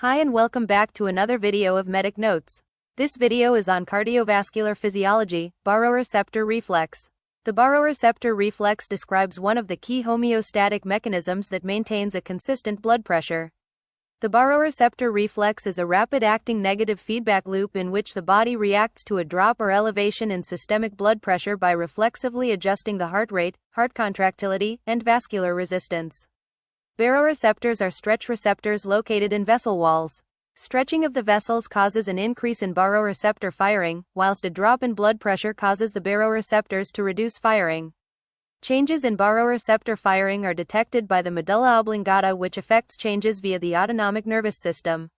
Hi and welcome back to another video of Medic Notes. This video is on cardiovascular physiology, baroreceptor reflex. The baroreceptor reflex describes one of the key homeostatic mechanisms that maintains a consistent blood pressure. The baroreceptor reflex is a rapid-acting negative feedback loop in which the body reacts to a drop or elevation in systemic blood pressure by reflexively adjusting the heart rate, heart contractility, and vascular resistance. Baroreceptors are stretch receptors located in vessel walls. Stretching of the vessels causes an increase in baroreceptor firing, whilst a drop in blood pressure causes the baroreceptors to reduce firing. Changes in baroreceptor firing are detected by the medulla oblongata, which affects changes via the autonomic nervous system.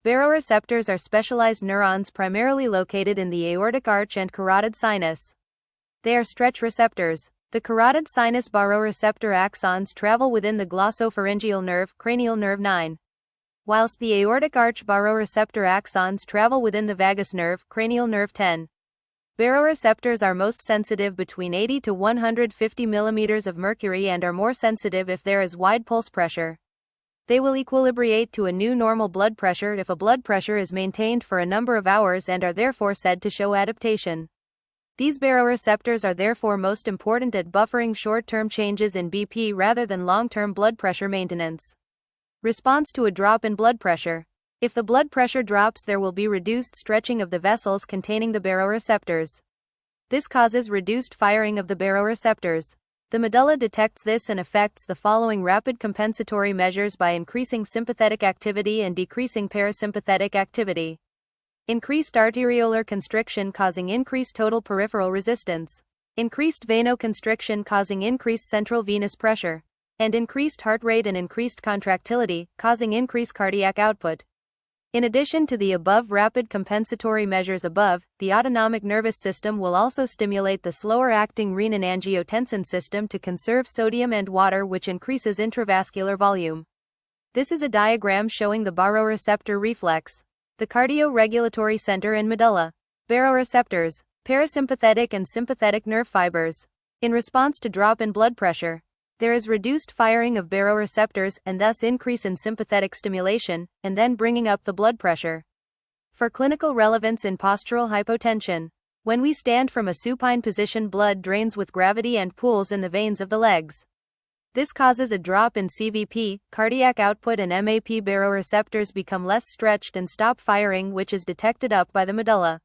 Baroreceptors are specialized neurons primarily located in the aortic arch and carotid sinus. They are stretch receptors. The carotid sinus baroreceptor axons travel within the glossopharyngeal nerve, cranial nerve 9. Whilst the aortic arch baroreceptor axons travel within the vagus nerve, cranial nerve 10. Baroreceptors are most sensitive between 80 to 150 mm of mercury and are more sensitive if there is wide pulse pressure. They will equilibrate to a new normal blood pressure if a blood pressure is maintained for a number of hours and are therefore said to show adaptation. These baroreceptors are therefore most important at buffering short-term changes in BP rather than long-term blood pressure maintenance. Response to a drop in blood pressure. If the blood pressure drops, there will be reduced stretching of the vessels containing the baroreceptors. This causes reduced firing of the baroreceptors. The medulla detects this and effects the following rapid compensatory measures by increasing sympathetic activity and decreasing parasympathetic activity. Increased arteriolar constriction causing increased total peripheral resistance. Increased venoconstriction causing increased central venous pressure. And increased heart rate and increased contractility, causing increased cardiac output. In addition to the above rapid compensatory measures above, the autonomic nervous system will also stimulate the slower-acting renin-angiotensin system to conserve sodium and water, which increases intravascular volume. This is a diagram showing the baroreceptor reflex. The cardioregulatory center and medulla. Baroreceptors, parasympathetic and sympathetic nerve fibers. In response to drop in blood pressure, there is reduced firing of baroreceptors and thus increase in sympathetic stimulation, and then bringing up the blood pressure. For clinical relevance in postural hypotension, when we stand from a supine position, blood drains with gravity and pools in the veins of the legs. This causes a drop in CVP, cardiac output, and MAP. Baroreceptors become less stretched and stop firing, which is detected up by the medulla.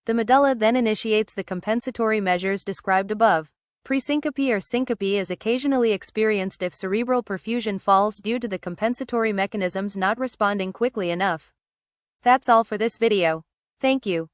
The medulla then initiates the compensatory measures described above. Presyncope or syncope is occasionally experienced if cerebral perfusion falls due to the compensatory mechanisms not responding quickly enough. That's all for this video. Thank you.